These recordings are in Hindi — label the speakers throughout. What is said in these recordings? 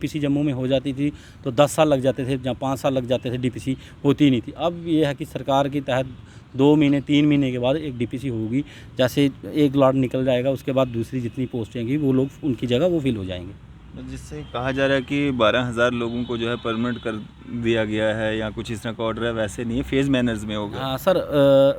Speaker 1: डीपीसी जम्मू में हो जाती थी तो 10 साल लग जाते थे, जहाँ 5 साल लग जाते थे, डीपीसी होती ही नहीं थी। अब ये है कि सरकार के तहत 2 महीने 3 महीने के बाद एक डीपीसी होगी। जैसे एक लॉट निकल जाएगा उसके बाद दूसरी जितनी पोस्टें होंगी वो लोग उनकी जगह वो फिल हो जाएंगे।
Speaker 2: जिससे कहा जा रहा है कि 12,000 लोगों को जो है परमानेंट कर दिया गया है या कुछ इस तरह का ऑर्डर है, वैसे नहीं है, फेज़ मैनर्स में होगा।
Speaker 1: हाँ सर,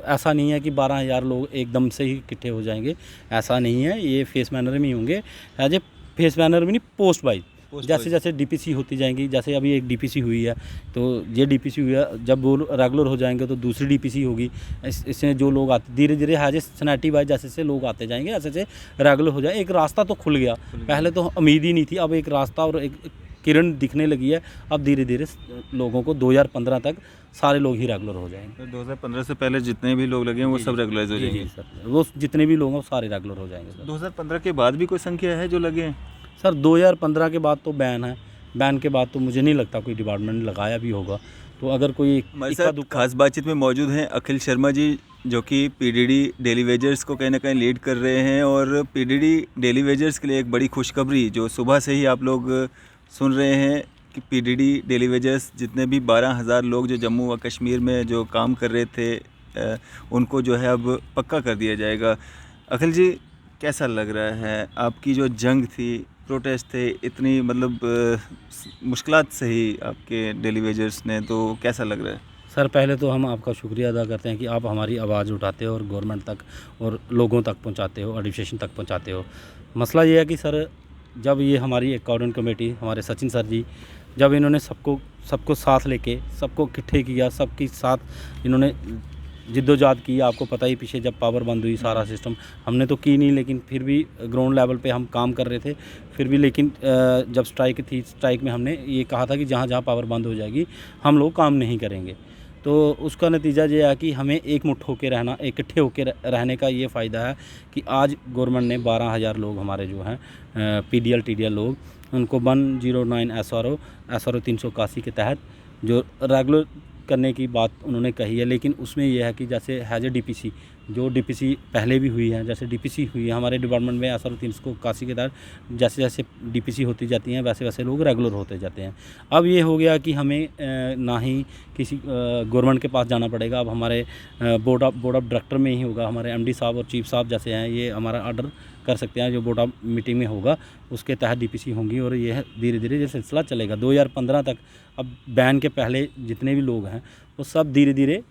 Speaker 1: ऐसा नहीं है कि 12,000 लोग एकदम से ही इकट्ठे हो जाएंगे, ऐसा नहीं है। ये फेस मैनर में ही होंगे, एज ए फेस मैनर में नहीं, पोस्ट वाइज। जैसे जैसे डीपीसी होती जाएंगी, जैसे अभी एक डीपीसी हुई है तो ये डीपीसी हुई है, जब वो रेगुलर हो जाएंगे तो दूसरी डीपीसी होगी। इससे जो लोग आते धीरे धीरे हैज ए सैनिटी वाइज जैसे जैसे लोग आते जाएंगे ऐसे ऐसे रेगुलर हो जाए। एक रास्ता तो खुल गया, पहले तो उम्मीद ही नहीं थी, अब एक रास्ता और एक किरण दिखने लगी है। अब धीरे धीरे लोगों को 2015 तक सारे लोग ही रेगुलर हो जाएंगे।
Speaker 2: 2015 से पहले जितने भी लोग लगे हैं वो सब रेगुलराइज हो जाएंगे।
Speaker 1: जी सर, वो जितने भी लोग हैं वो सारे रेगुलर हो जाएंगे सर।
Speaker 2: 2015 के बाद भी कोई संख्या है जो लगे हैं?
Speaker 1: सर 2015 के बाद तो बैन है, बैन के बाद तो मुझे नहीं लगता कोई डिपार्टमेंट ने लगाया भी होगा। तो अगर कोई
Speaker 2: हमारे साथ खास बातचीत में मौजूद हैं अखिल शर्मा जी, जो कि पीडीडी डेली वेजर्स को कहीं ना कहीं लीड कर रहे हैं। और पीडीडी डेली वेजर्स के लिए एक बड़ी खुशखबरी जो सुबह से ही आप लोग सुन रहे हैं कि पीडीडी डेली वेजर्स जितने भी 12,000 लोग जो जम्मू व कश्मीर में जो काम कर रहे थे उनको जो है अब पक्का कर दिया जाएगा। अखिल जी, कैसा लग रहा है? आपकी जो जंग थी, प्रोटेस्ट थे, इतनी मतलब मुश्किलात से ही आपके डेली वेजर्स ने, तो कैसा लग रहा है?
Speaker 1: सर पहले तो हम आपका शुक्रिया अदा करते हैं कि आप हमारी आवाज़ उठाते हो और गवर्नमेंट तक और लोगों तक पहुंचाते हो, एडमिनिस्ट्रेशन तक पहुंचाते हो। मसला ये है कि सर जब ये हमारी एक कोऑर्डिनेट कमेटी, हमारे सचिन सर जी, जब इन्होंने सबको साथ लेके सबको इकट्ठे किया, सबके साथ इन्होंने जिद्दोजहद की। आपको पता ही पीछे जब पावर बंद हुई, सारा सिस्टम हमने तो की नहीं, लेकिन फिर भी ग्राउंड लेवल पे हम काम कर रहे थे। फिर भी लेकिन जब स्ट्राइक थी, स्ट्राइक में हमने ये कहा था कि जहाँ जहाँ पावर बंद हो जाएगी हम लोग काम नहीं करेंगे। तो उसका नतीजा ये है कि हमें एक मुट्ठ होकर रहना, इकट्ठे होकर रहने का ये फ़ायदा है कि आज गवर्नमेंट ने 12,000 लोग हमारे जो हैं पीडीएल टीडीएल लोग, उनको 109 एसआरओ 381 के तहत जो रेगुलर करने की बात उन्होंने कही है। लेकिन उसमें यह है कि जैसे हैज ए डीपीसी, जो डीपीसी पहले भी हुई है, जैसे डीपीसी हुई है हमारे डिपार्टमेंट में एसआरओ 381 के तहत, जैसे जैसे डीपीसी होती जाती हैं वैसे वैसे लोग रेगुलर होते जाते हैं। अब ये हो गया कि हमें ना ही किसी गवर्नमेंट के पास जाना पड़ेगा, अब हमारे बोर्ड ऑफ डायरेक्टर में ही होगा। हमारे एमडी साहब और चीफ साहब जैसे हैं, ये हमारा ऑर्डर कर सकते हैं, जो बोर्ड ऑफ मीटिंग में होगा उसके तहत डीपीसी होंगी। और यह धीरे धीरे ये सिलसिला चलेगा 2015 तक। अब बैन के पहले जितने भी लोग हैं वो सब धीरे धीरे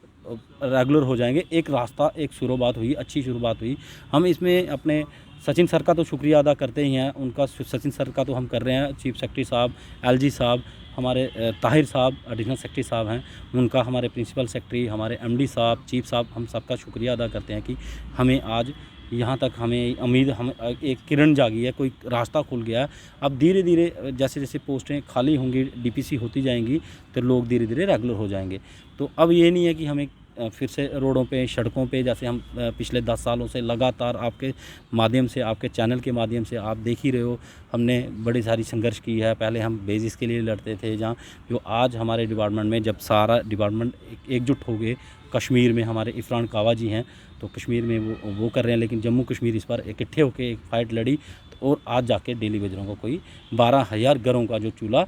Speaker 1: रेगुलर हो जाएंगे। एक रास्ता, एक शुरुआत हुई, अच्छी शुरुआत हुई। हम इसमें अपने सचिन सर का तो शुक्रिया अदा करते ही हैं, उनका सचिन सर का तो हम कर रहे हैं। चीफ सेक्रेटरी साहब, एलजी साहब, हमारे ताहिर साहब एडिशनल सेक्रेटरी साहब हैं, उनका, हमारे प्रिंसिपल सेक्रेटरी, हमारे एमडी साहब, चीफ साहब, हम सबका शुक्रिया अदा करते हैं कि हमें आज यहाँ तक हमें उम्मीद, हम एक किरण जागी है, कोई रास्ता खुल गया है। अब धीरे धीरे जैसे जैसे पोस्टें खाली होंगी, डीपीसी होती जाएंगी, तो लोग धीरे धीरे रेगुलर हो जाएंगे। तो अब ये नहीं है कि हमें फिर से रोडों पे, सड़कों पे, जैसे हम पिछले 10 सालों से लगातार आपके माध्यम से, आपके चैनल के माध्यम से आप देख ही रहे हो, हमने बड़ी सारी संघर्ष की है। पहले हम बेसिस के लिए लड़ते थे, जहाँ जो आज हमारे डिपार्टमेंट में जब सारा डिपार्टमेंट एकजुट हो गए, कश्मीर में हमारे इरफान कावा जी हैं तो कश्मीर में वो कर रहे हैं, लेकिन जम्मू कश्मीर इस पर इकट्ठे होकर एक फ़ाइट लड़ी। तो और आज जाके डेली वेजरों को कोई 12,000 घरों का जो चूल्हा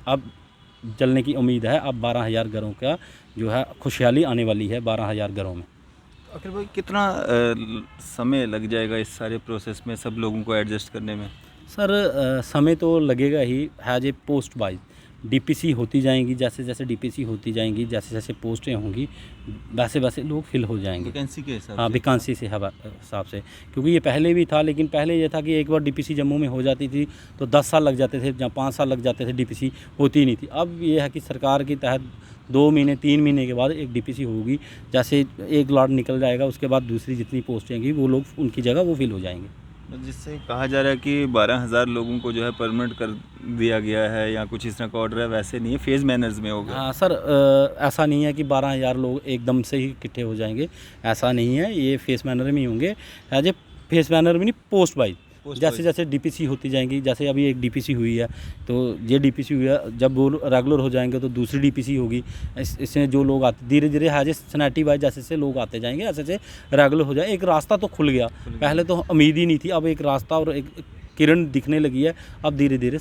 Speaker 1: अब जलने की उम्मीद है। अब 12,000 घरों का जो है खुशहाली आने वाली है 12,000 घरों में।
Speaker 2: आखिर भाई, कितना समय लग जाएगा इस सारे प्रोसेस में सब लोगों को एडजस्ट करने में?
Speaker 1: सर समय तो लगेगा ही, has a post wise DPC होती जाएंगी, जैसे जैसे डीपीसी होती जाएंगी, जैसे जैसे पोस्टें होंगी वैसे वैसे लोग फिल हो जाएंगे
Speaker 2: वैकेंसी के हिसाब से।
Speaker 1: हाँ, वैकेंसी से हिसाब से, क्योंकि ये पहले भी था। लेकिन पहले ये था कि एक बार डीपीसी जम्मू में हो जाती थी तो 10 साल लग जाते थे, जहाँ 5 साल लग जाते थे, डीपीसी होती ही नहीं थी। अब ये है कि सरकार के तहत 2 महीने 3 महीने के बाद एक डीपीसी होगी। जैसे एक लॉट निकल जाएगा उसके बाद दूसरी जितनी पोस्टें होंगी वो लोग उनकी जगह वो फिल हो जाएंगे।
Speaker 2: जिससे कहा जा रहा है कि 12,000 लोगों को जो है परमानेंट कर दिया गया है या कुछ इस तरह का ऑर्डर है, वैसे नहीं है, फेज़ मैनर्स में होगा।
Speaker 1: हाँ सर, ऐसा नहीं है कि 12,000 लोग एकदम से ही इकट्ठे हो जाएंगे, ऐसा नहीं है। ये फेस मैनर में ही होंगे, एज ए फेस मैनर में नहीं, पोस्ट वाइज। जैसे जैसे डीपीसी होती जाएंगी, जैसे अभी एक डीपीसी हुई है तो ये डीपीसी हुई है, जब वो रेगुलर हो जाएंगे तो दूसरी डीपीसी होगी। इससे जो लोग आते धीरे धीरे हैज ए सैनिटी वाइज जैसे जैसे लोग आते जाएंगे ऐसे ऐसे रेगुलर हो जाए। एक रास्ता तो खुल गया, पहले तो उम्मीद ही नहीं थी, अब एक रास्ता और एक किरण दिखने लगी है। अब धीरे धीरे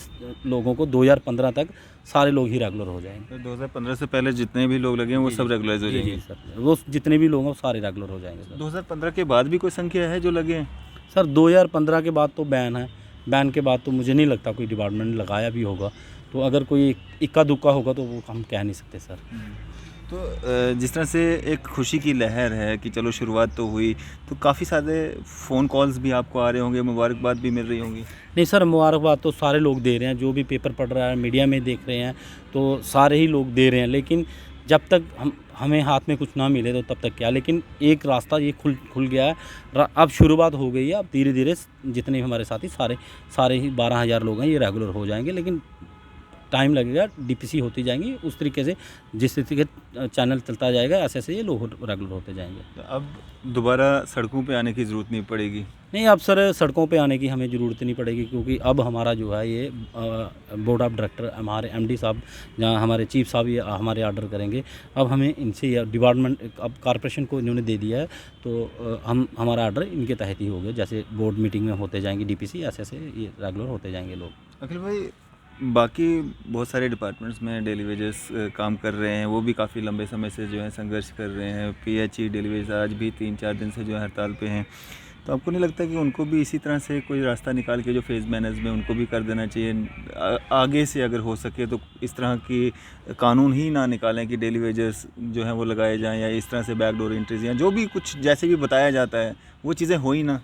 Speaker 1: लोगों को 2015 तक सारे लोग ही रेगुलर हो जाएंगे।
Speaker 2: तो 2015 से पहले जितने भी लोग लगे हैं वो सब रेगुलराइज हो
Speaker 1: जी
Speaker 2: जाएंगे।
Speaker 1: सर, वो जितने भी लोग हैं वो सारे रेगुलर हो जाएंगे सर।
Speaker 2: 2015 के बाद भी कोई संख्या है जो लगे हैं?
Speaker 1: सर 2015 के बाद तो बैन है, बैन के बाद तो मुझे नहीं लगता कोई डिपार्टमेंट ने लगाया भी होगा। तो अगर कोई इक्का दुक्का होगा तो वो हम कह नहीं सकते सर।
Speaker 2: तो जिस तरह से एक खुशी की लहर है कि चलो शुरुआत तो हुई, तो काफ़ी सारे फ़ोन कॉल्स भी आपको आ रहे होंगे, मुबारकबाद भी मिल रही होंगी।
Speaker 1: नहीं सर, मुबारकबाद तो सारे लोग दे रहे हैं, जो भी पेपर पढ़ रहा है, मीडिया में देख रहे हैं, तो सारे ही लोग दे रहे हैं। लेकिन जब तक हमें हाथ में कुछ ना मिले तो तब तक क्या। लेकिन एक रास्ता ये खुल गया है, अब शुरुआत हो गई है। अब धीरे धीरे जितने भी हमारे साथी सारे ही 12,000 लोग हैं, ये रेगुलर हो जाएंगे। लेकिन टाइम लगेगा, डीपीसी होती जाएंगी उस तरीके से, जिस तरीके चैनल चलता जाएगा ऐसे ऐसे ये लोग रेगुलर होते जाएंगे।
Speaker 2: तो अब दोबारा सड़कों पे आने की ज़रूरत नहीं पड़ेगी?
Speaker 1: नहीं, अब सर सड़कों पे आने की हमें ज़रूरत नहीं पड़ेगी, क्योंकि अब हमारा जो है ये बोर्ड ऑफ डायरेक्टर, हमारे एमडी साहब, जहाँ हमारे चीफ साहब ये हमारे ऑर्डर करेंगे। अब हमें इनसे ये डिपार्टमेंट, अब कॉर्पोरेशन को इन्होंने दे दिया है, तो हमारा ऑर्डर इनके तहत ही हो गया। जैसे बोर्ड मीटिंग में होते जाएंगे डीपीसी, ऐसे ऐसे ये रेगुलर होते जाएंगे लोग।
Speaker 2: अखिल भाई, बाकी बहुत सारे डिपार्टमेंट्स में डेली वेजेस काम कर रहे हैं, वो भी काफ़ी लंबे समय से जो है संघर्ष कर रहे हैं। पीएचई डेली वेजेस आज भी 3-4 दिन से जो है हड़ताल पे हैं। तो आपको नहीं लगता कि उनको भी इसी तरह से कोई रास्ता निकाल के जो फेज़ मैनेज में उनको भी कर देना चाहिए? आगे से अगर हो सके तो इस तरह की कानून ही ना निकालें कि डेली वेजेस जो हैं वो लगाए जाएँ, या इस तरह से बैकडोर एंट्रीज या जो भी कुछ जैसे भी बताया जाता है वो चीज़ें हो ही ना।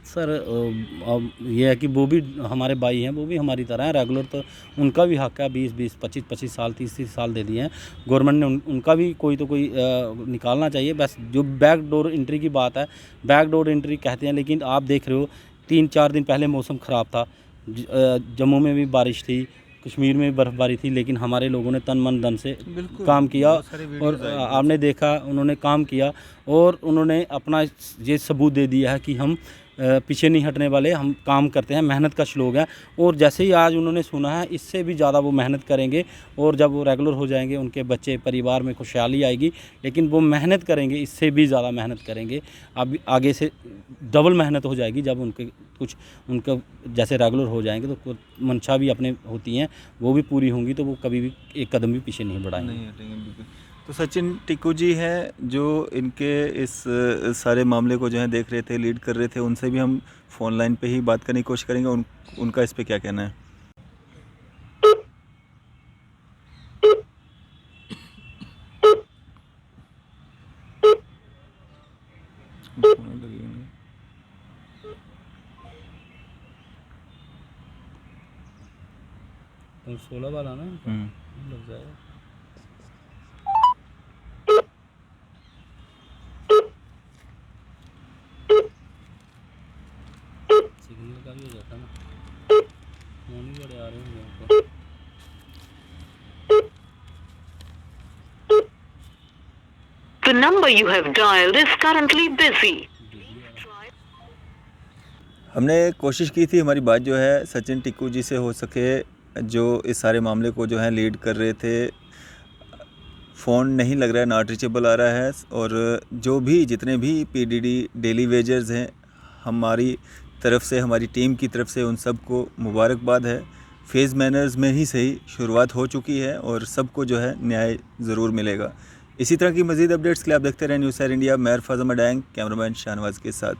Speaker 1: सर अब ये है कि वो भी हमारे भाई हैं, वो भी हमारी तरह हैं रेगुलर, तो उनका भी हक़ है। 20-20, 25-25 साल, 30-30 साल दे दिए हैं गवर्नमेंट ने, उनका भी कोई तो कोई निकालना चाहिए। बस जो बैक डोर एंट्री की बात है, बैक डोर एंट्री कहते हैं, लेकिन आप देख रहे हो 3-4 दिन पहले मौसम ख़राब था, जम्मू में भी बारिश थी, कश्मीर में भी बर्फ़बारी थी, लेकिन हमारे लोगों ने तन मन धन से काम किया। और आपने देखा उन्होंने काम किया, और उन्होंने अपना ये सबूत दे दिया है कि हम पीछे नहीं हटने वाले, हम काम करते हैं, मेहनत कश लोग हैं। और जैसे ही आज उन्होंने सुना है, इससे भी ज़्यादा वो मेहनत करेंगे, और जब वो रेगुलर हो जाएंगे उनके बच्चे परिवार में खुशहाली आएगी। लेकिन वो मेहनत करेंगे, इससे भी ज़्यादा मेहनत करेंगे, अब आगे से डबल मेहनत हो जाएगी। जब उनका जैसे रेगुलर हो जाएंगे तो मंशा भी अपने होती हैं, वो भी पूरी होंगी, तो वो कभी भी एक कदम भी पीछे नहीं बढ़ाएंगे।
Speaker 2: नहीं हटेंगे बिल्कुल। तो सचिन टिक्कू जी हैं जो इनके इस सारे मामले को जो है देख रहे थे, लीड कर रहे थे, उनसे भी हम फ़ोन लाइन पे ही बात करने की कोशिश करेंगे। उनका इस पे क्या कहना है?
Speaker 1: तो 16 वाला ना लग जाएगा। सिग्नल का भी हो जाता ना, फोन ही बड़े आ रहे हैं यहाँ
Speaker 3: The number you have dialed is currently busy.
Speaker 2: हमने कोशिश की थी हमारी बात जो है सचिन टिक्कू जी से हो सके, जो इस सारे मामले को जो है लीड कर रहे थे। फ़ोन नहीं लग रहा है, नॉट रीचेबल आ रहा है। और जो भी जितने भी पीडीडी डेली वेजर्स हैं, हमारी तरफ से, हमारी टीम की तरफ से उन सबको मुबारकबाद है। फेज़ मैनर्स में ही सही शुरुआत हो चुकी है, और सबको जो है न्याय ज़रूर मिलेगा। इसी तरह की मज़ीद अपडेट्स के लिए आप देखते रहें न्यूज़ सैर इंडिया। मैं अरफाज अहमद, कैमरामैन शाहनवाज के साथ।